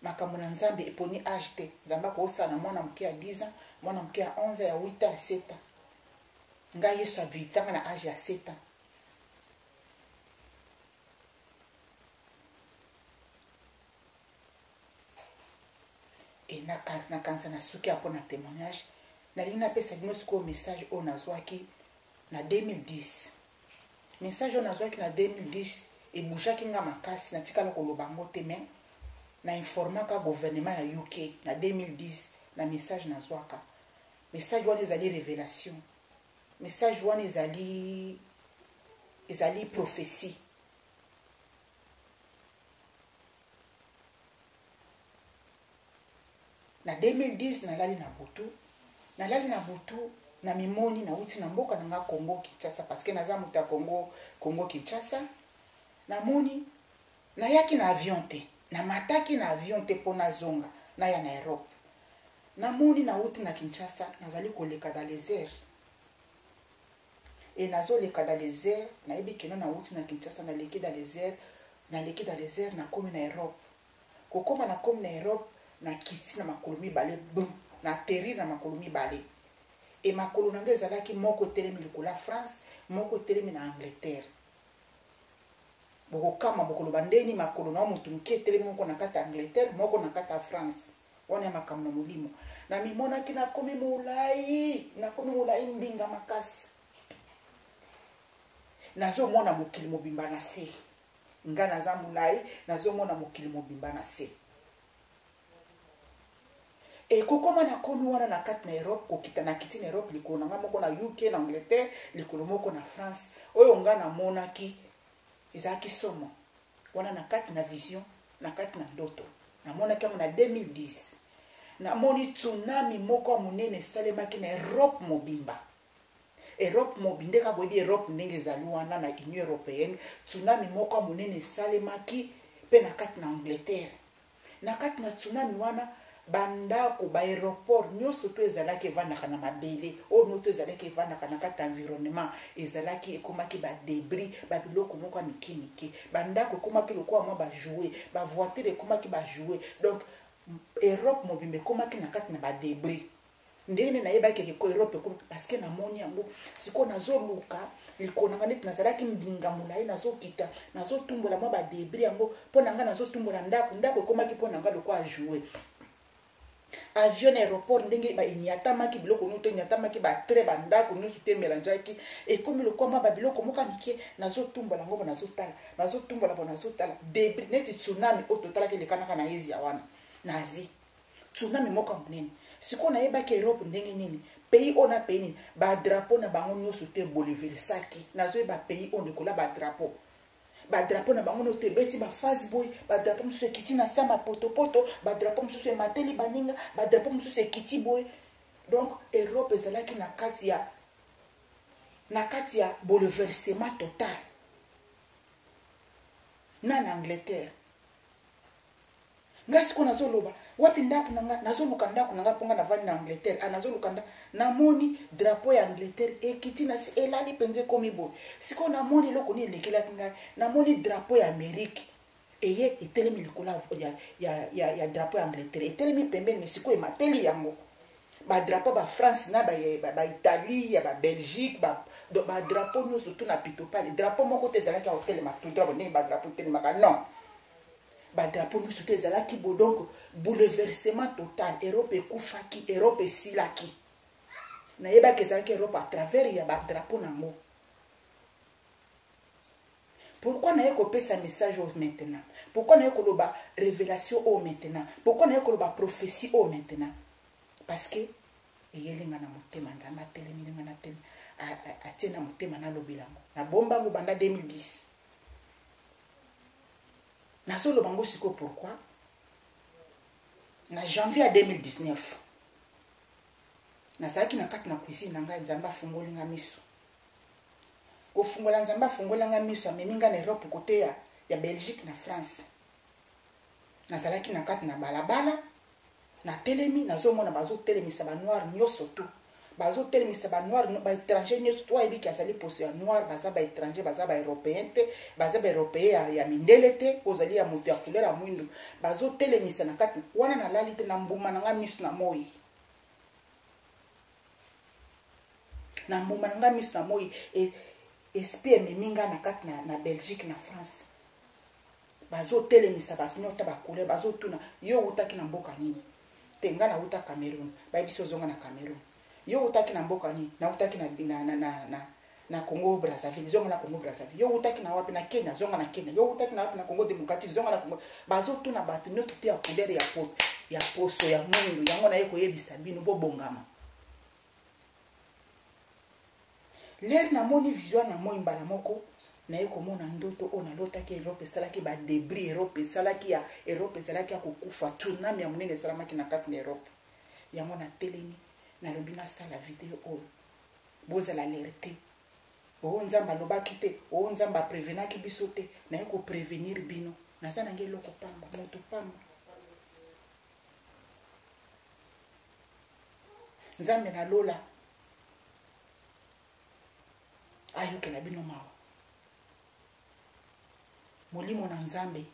makambo na nzambe eponi age te nzambe akosala na mwana moke ya 10 ans mwana moke ya 11 ya 8 ans ya 7 ans ngai yesu avisitanga na age ya 7 ans e nakanisa na suki apo na témoignage nalingi napesa bino sikoyo message oyo nazwaki na 2010 message oyo nazwaki na 2010 ebouchaki nga makasi natikala koloba yango te me na informaka gouvernement ya UK na 2010 na message nazwaka message wana ezali révélation message wana ezali prophétie na 2010 nalali na butu na mimoni na uti na mboka na nga Congo Kinshasa parce que naza muta Congo Kinshasa namoni nayaki na avion te na mataki na avion te pona zonga na ya na Europe namoni na uti na Kinshasa nazali koleka dans les airs et nazoleka dans les airs nayebi kino na uti na Kinshasa na leki dans les airs na komi na Europe kokoma na komi na Europe na kiti na makolo mibale boum na terri na makolo mibale e makolo nange ezalaki moko telemi likola France moko telemi na Angleterre bokokama bokoloba ndeni makolo na mutu moke telemi moko na kati Angleterre moko na kati France wana makambo na molimo na mimonaki nakomi molai mbinga makasi nazomona mokili mobimba na se nga naza molai nazomona mokili mobimba na se e kokoma na komi wana na kati na Europe kokita na kiti na Europe likolo na nga moko na UK na Angleterre likolo moko na France oyo nga namonaki ezalaki somo wana na kati na vision na kati na ndoto namonaki yango na 2010 namoni tsunami moko monene esalemaki na Europe mobimba ndeka boyebi Europe ndenge ezali wana na Union Européenne tsunami moko monene esalemaki mpe na kati na Angleterre na kati na tsunami wana bandako ba aéroport nyonso to ezalaki evandaka na mabele oyo noto ezalaki evandaka na kati environnement ezalaki ekomaki ba débris ba biloko moko ya mike bandako ekomaki lokola mwa ba jouer ba voiture ekomaki ba jouer donc Europe mobimba ekomaki na kati na ba débris ndenge nayebaki eko Europe ekomaki parce que namoni yango siko nazoluka likolo nanga neti nazalaki mbinga molai nazokita nazotumbola mwa ba débris yango mpo na nga nazotumbola ndako ekomaki mpo na nga lokola jouer avion na aéroport ndenge ba inyatamaki biloko nuto inyatamaki ba tre bandako nyonso te melangeaki ekomi lokoma ba biloko moka mike nazotumbola ngo nazotala débris neti tsunami o totalaki lekanaka na Asia wana na Asie tsunami moka monene siko na yebaki Europe ndenge nini pays on a pays nini ba drapeau na bango nyonso te boliversaki nazoyeba pays on ekola ba drapeau na bango no te beti ba face boy ba drapeau musu ekiti na sama poto ba drapeau musu mateli baninga ba drapeau musu ekiti boy donc Europe ezalaki na kati ya bouleversement total na Angleterre ngasi ko nazoloba wapi ndako nanga nazoluka ndako nanga ponga na vani na Angleterre nazoluka namoni drapeau ya Angleterre ekiti na si elali penze komi boy siko namoni loko ni lekela kinga namoni drapeau ya Amérique eye etelemi likola ya drapeau ya Angleterre etelemi pembeni siko emateli yango ba drapeau ba France na ba Italie ya ba Belgique ba drapeau nyonso surtout na pitopale drapeau moko te zalaki hotel matudra bonne ba drapeau te maka non ba drapeau nyonso te zalaki bo donc bouleversement total Europe ekufaki Europe silaki na yeba ke zalaki Europe à travers ya ba drapeau nango. Pourquoi na yeko pesa message au maintenant? Pourquoi na yeko loba révélation au maintenant? Pourquoi na yeko loba prophétie au maintenant? Parce que eyelinga na motema nzamba telemilinga na tele atena motema na lobilango na bomba ngo banda 2010 na solo bango siko. Pourquoi na janvier à 2019 na saki na kati na cuisine nanga nzamba fungolinga miso ko fungola nzamba fungolanga miso ameninga na Europe côté ya Belgique na France na zalaki na kati na balabala na telemi nazomona bazo telemisa ba noir nyoso tu bazo telemisa ba noir ba étranger nyoso tu ayebi ki azali poso ya noir baza ba étranger baza ba européen te baza ba européen ya mindele te ozali ya moto ya couleur ya mwindo bazo telemisa na kati wana na lali te na mbuma nanga miso na moi na mbuma nanga miso na moi esprit meminga na kati na Belgique na France bazo telemisa ba nyota ba couleur bazo tuna yo utaki na mboka nini tenga na uta Cameroun ba biso zonga na Cameroun yo utaki na mboka ni na utaki na Congo Brazzaville zonga na Congo Brazzaville yo utaki na wapi na Kenya zonga na Kenya yo utaki na wapi na Congo Democratique zonga na Congo bazo tuna batu nyoto te ya couleur ya poso ya mwindu yango na yeko yebisa bino bo bongama l'air na moni vision na moi mbala moko na yeko mona ndoto ona lotaki Europe salaki ba débris Europe salaki ya Europe salaki ya kukufa tsunami ya munene salamaki na kati na Europe yango na telemi na lobina sala video o boza la alerter o nzamba lobaki te o nzamba prévenaki biso te na yeko prévenir bino na sana ngelo ko pamba moto pamba nzambe na lola ayokela bino mawa molimo na nzambe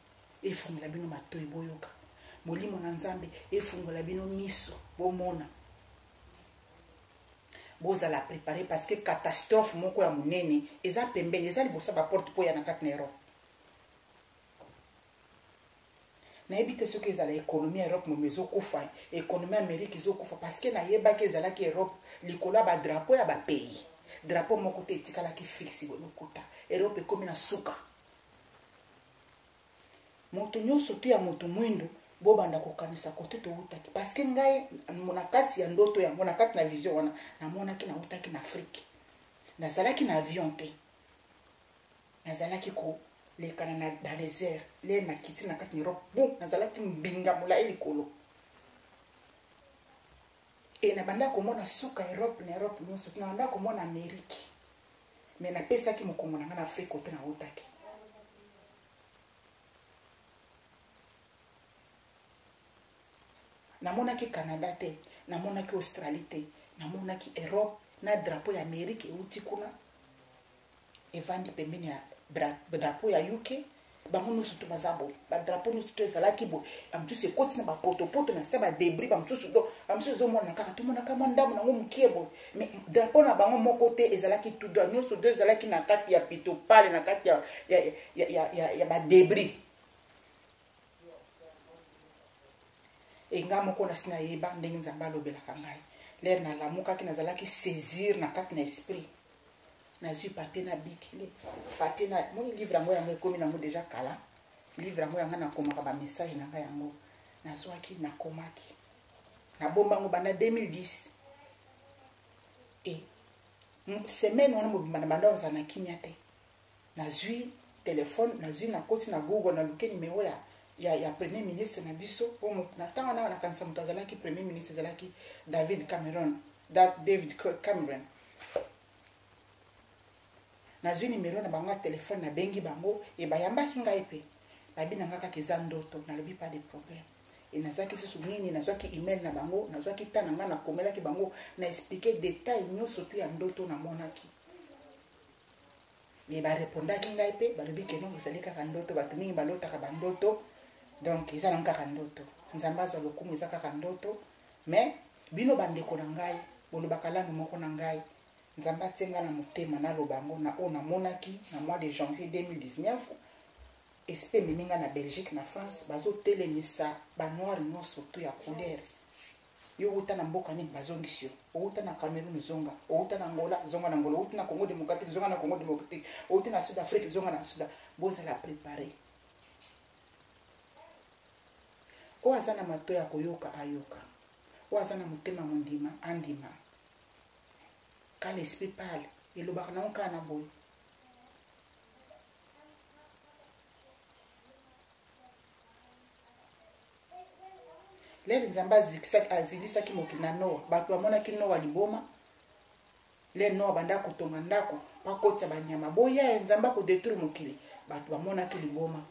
efungola bino matoyi boyoka molimo na nzambe efungola bino miso bomona bozala préparer parce que catastrophe moko ya munene eza pembeni eza liboso ba porte po ya na kati na Europe na ebite soki ezala économie Europe mo mezo kufa économie Amérique ezokufa parce que na yebaki ezalaki Europe likolo ba drapeau ya ba pays drapeau moko te etikala ki fixe bolokuta Europe ekomi na suka moto nyonso te ya moto mwindo bobanda kokanisa kote to utaki parce que ngai mona kati ya ndoto yango na kati na vision wana namonaki na utaki na Afrique nazalaki na avion te nazalaki ko lekana na dans les airs le na kiti na kati na Europe bon nazalaki mbinga mula elikolo e na banda komona suka Europe na Europe nyonso na banda komona Amérique mais na pesaki mokongo na Afrique kote na utaki namonaki Canada te namonaki Australie te namonaki Europe na drapeau ya Amérique euti kuna evandi pembeni ya drapeau ya UK bango nyonso to bazabo ba drapeau nyonso to ezalaki bo amtusi ekoti na ba poto na se ba débris bamtusi do amtusi zomona kaka tomona kama ndamu nango mukie bo mais drapeau na bango moko te ezalaki tout droit nyonso do ezalaki na kati ya pitopale na kati ya ba débris e nga moko na sina yeba ndenge nzambe alobelaka ngai lere nalamukaki nazalaki saisir na kati na esprit nazwi papier na bic papier na moni livre yango yango ekomi nango déjà kala livre yango yanga nakomaka bamessage na ngai yango nazwaki nakomaki nabombango banda 2010 e semaine wana mobimba na banda ozala na kimia te nazwi telefone nazwi nakoti na google naluke nimero ya premier ministre na biso na ntango wana nakanisa moto azalaki premier ministre ezalaki David Cameron nazwi nimero na bango ya telefone nabengi bango e bayambaki ngai mpe babi na nga kaka eza ndoto nalobi pas de problème e nazwaki susu nini nazwaki email na bango nazwaki ta na nga nakomelaki bango na expliquer détail nyonso tu ya ndoto namonaki e barepondaki ngai mpe balobi keno ezali kaka ndoto bato mingi balotaka bandoto donc eza nango kaka ndoto nzambe azwa lokumu eza kaka ndoto mais bino bandeko na ngai bolobaka langue moko na ngai nzambe atenga na motema naloba yango na oyo namonaki na mois de janvier 2019 espe meminga na Belgique na France bazotelemisa banoir nyonso to ya couleur yo outa na mboka nini bazongisi yo outa na Cameroun zonga outa na Angola zonga na Angola outa na Congo démocratique zonga na Congo démocratique outa na Sud Afrique zonga na Sud bozala préparer o azana mato ya koyoka ayoka o azana motema mondima andima quand l'esprit parle elobaka na onka na boy lere nzambe azilisaki mokili na Noa bato bamonaki Noa liboma le Noa banda kotonga ndako bakotisa banyama boya nzambe akodétruire mokili bato bamonaki liboma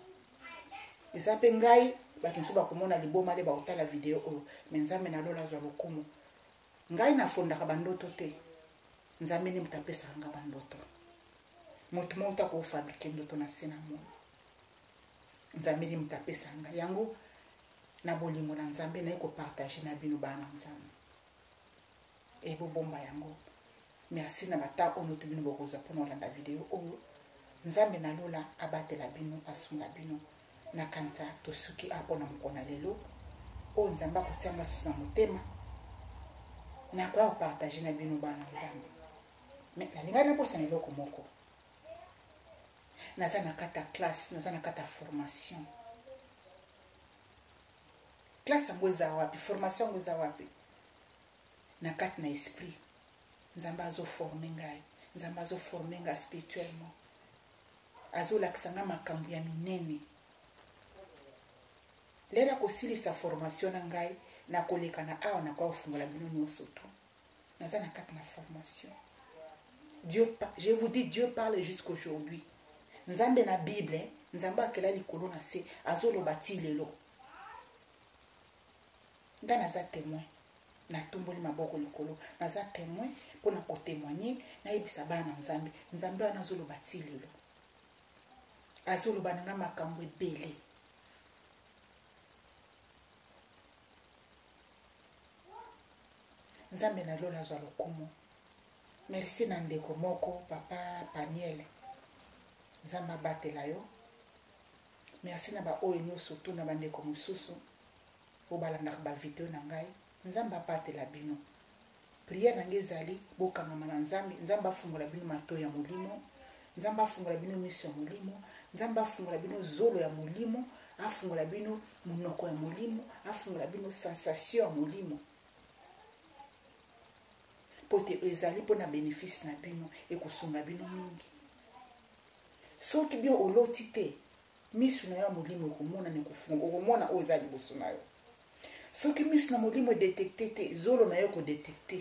eza mpe ngai bato mosusu bakomona liboma le baotala video oyo me nzambe nalola azwa lokumu ngai nafondaka bandoto te nzambe ni moto apesaka nga bandoto moto moko takofabrike ndoto na se na mona nzambe ni moto apesaka nga yango na bolingo na nzambe naye kopartage na bino bana nzambe ebobomba yango merci na bata oyo to bino bokozwa mpona olanda video oyo nzambe nalola abatela bino asunga bino na kanta tosuki apona mokona lelo oyo nzambe akotianga susu na motema nakoya kopartage na bino bana nzambe me nalingai naposa na eloko moko naza na kata classe naza na kata formation classe yango eza wapi formation yango eza wapi na kati na esprit nzambe azoforme ngai nzambe azoforme ngai spirituellement azolakisa nga makambo ya minene lelo akosilisa formation na ngai nakoleka na awa nakoya kofungola bino nyonso to naza na kati na formation Dieu, je vous dis, Dieu parle jusqu'aujourd'hui. Nzambe na Bible, nzambe akela likolo na se azoloba ti lelo. Nga naza témoin na tomboli maboko likolo, naza témoin pona ko témoigner na yebisa bana nzambe, nzambe wana azoloba ti lelo. Azoloba na makambo ebele. Nzambe na lola azwa lokumu. Merci na ndeko moko papa Paniel nzambe abatela yo merci na ba oyo nyonso tu na bandeko mosusu obalandaka ba video na ngai nzambe abatela bino prière na ngai ezali bokangama na nzambe nzambe afungola bino mato ya molimo nzambe afungola bino miso ya molimo nzambe afungola bino zolo ya molimo afungola bino munoko ya molimo afungola bino sensation ya molimo pote ezali pona bénéfice na bino ekosunga bino mingi soki bio oloti te misu na yo molimo ekomona nekofunga okomona oyo eza liboso na yo soki misu na molimo edetecte te zolo na yo kodetecte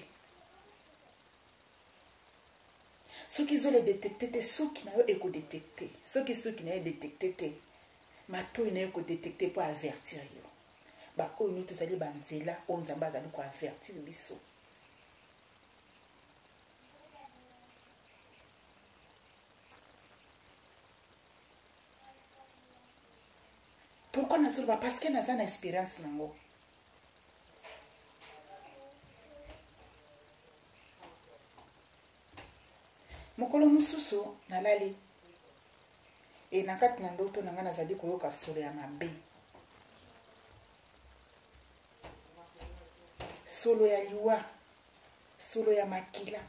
soki zolo edetecte te soki na yo ekodetecte soki na yo edetecte te matoi na yo kodetecte po avertir yo baoyo nyo tozali banzela oyo nzambe azali koavertir biso pourquoi nazoloba parce que naza na expérience nango mokolo mosusu nalali e na kati na ndoto na nga nazali koyoka solo ya mabe solo ya liwa, solo ya makila.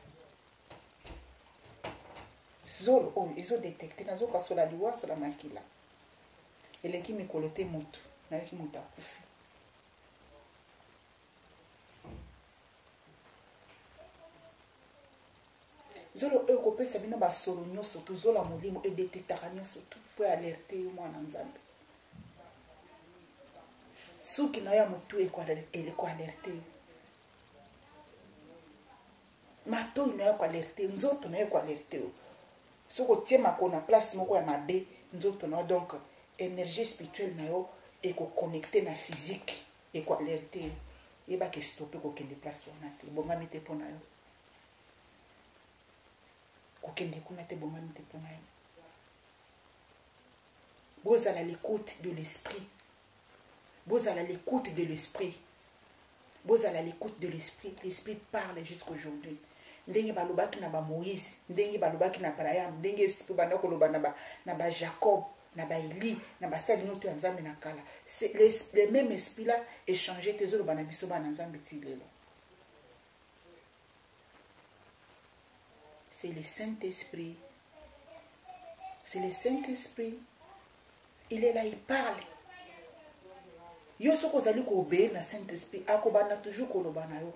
Zolo, oh, ils ont détecté, nazo ka sola liwa, sola makila. Eleki mikolo te mutu, na yoki mutu akufi. Zolo eko pesa bino ba solo nyoso tu zola molimo e détectaka nyoso tu po alerter yo mwana nzambe. Suki na ya mutu eko alerter. Mato na yo ko alerter, nzoto na yo ko alerter. Soko tie makona place moko ya mabe nzoto na donc énergie spirituelle na yo eko connecter na physique eko alerter. Yeba ke stopper ko kende place wana te bongami te pona yo. Kokende kuna te bongami te pona yo. Bozala l'écoute de l'esprit. Bozala l'écoute de l'esprit. Bozala l'écoute de l'esprit. L'esprit parle jusqu'aujourd'hui. Ndenge balobaki na ba Moïse, ndenge balobaki na Abraham, ndenge esprit banda koloba na ba Jacob, na ba Eli, na ba sali nyoto ya Nzambe na kala. C'est le même esprit là échangé tezolo bana biso bana Nzambe ti lelo. C'est le Saint-Esprit. C'est le Saint-Esprit. Il est là, il parle. Yo soko zali ko obéir na Saint-Esprit, akobana toujours koloba na yo.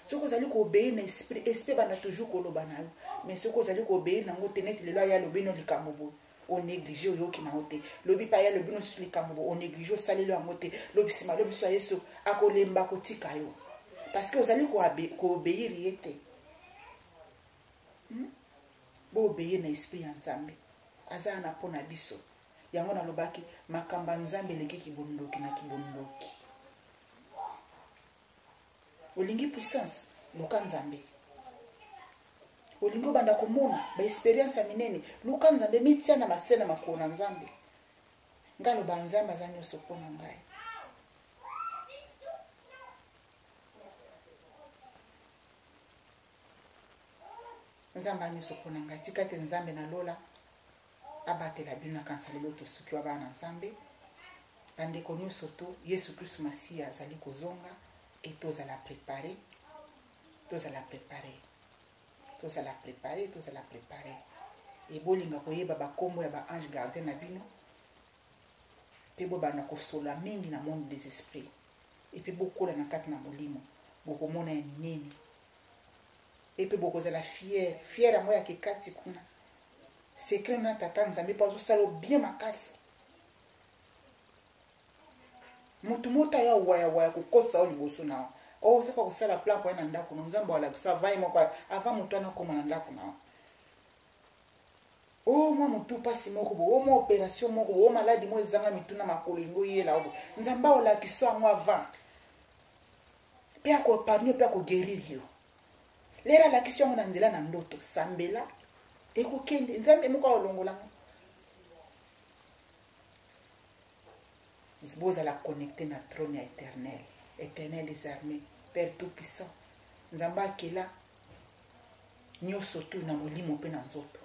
Soko zali ko obéir na esprit, esprit bana toujours koloba na yo. Mais soko zali ko obéir na ngo tenet lelo ya lobino likamobo. On néglige yo ki na ote. Lobi pa ya lobino sur likamobo, on néglige salelo ya ngote. Lobi sima lobi so yeso akolemba ko tika yo. Parce que ozali ko obéir yete. Bo obéir na esprit ya Nzambe. Aza na pona biso. Yango na lobaki makamba Nzambe leki kibondoki na kibondoki. Olingi puissance luka Nzambe. Olingo banda komona ba experience ya minene luka Nzambe mitia na masena makona Nzambe. Ngalo ba Nzambe azanyo sopona ngai. Nzambe anyo sopona ngai tikate Nzambe na lola abatela bino na kansalelo to suki wa bana Nzambe. Bande konyo soto Yesu Kristo Masia azali kozonga. Et tous à la préparer, tous à la préparer, tous à la préparer, tous à la préparer. Et bolinga koyeba ba kombo ya ba ange gardien na bino. Pe bo bana ko sola mingi na monde des esprits. Et puis beaucoup na kat na molimo, boko mona ya minene. Et puis boko za la fière moya ke kati kuna. Secret na tata Nzambe pa zo salo bien makasi. Mutu mota ya waya kukosa oli boso na o saka kusala plan kwa na ndako Nzambe wala kusa vai moko avant mutu na koma na ndako na o mo mutu pasi moko bo o mo opération moko o maladi mo ezanga mitu na makolingo yela o Nzambe wala kiswa ngo avant pe ko parmi pe ko guérir yo lera la kiswa ngo na nzela na ndoto sambela eko kende Nzambe moko olongola Vous allez connecter na trône éternel, éternel des armées, Père tout-puissant. Nzamba kela nyoso tu na molimo pe na nzoto.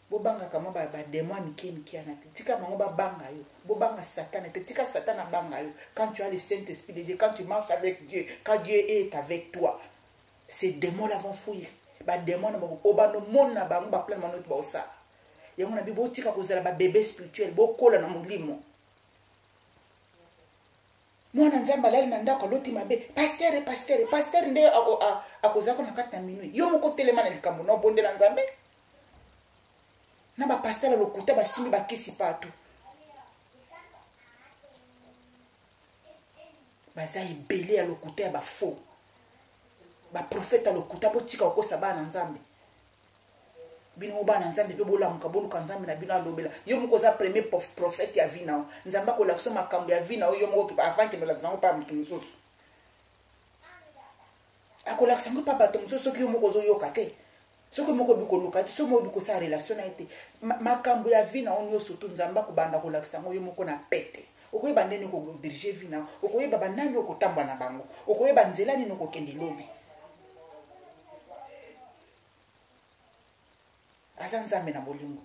Bo banga kama ba démon miki anate. Tika mango ba banga yo. Bo banga Satan te tika Satan na banga yo. Quand tu as le Saint-Esprit de Dieu, quand tu marches avec Dieu, quand Dieu est avec toi, ces démons là vont fuir. Ba démon na ba obano mon na bango ba plein manot ba osa. Yango na bibo tika kozala ba bébé spirituel, bo kola na molimo. Mwana Nzambe alali na ndako loti mabe pasteur nde akozako na kati na minui yo moko telema na likambo na bondela Nzambe na ba pasteur lokuta basimbi bakisi patu baza ibele ya lokuta ya ba faux ba prophète lokuta botika okosa bana Nzambe bino bana Nzambe pe bolamuka boluka Nzambe na bino alobela yo moko za premier prophète ya vina Nzamba ko la kusoma makambo ya vina yo moko avant que no la zango pa mutu mususu akola kusango pa bato mususu ki yo moko zo yoka te soko moko biko luka te so mo biko sa relation na ete makambo ya vina on yo surtout Nzamba ko banda ko la kusango yo moko na pete okoyeba ndeni ko diriger vina okoyeba banani okotamba na bango okoyeba nzela nini okokende lobi aza Nzambe na bolingo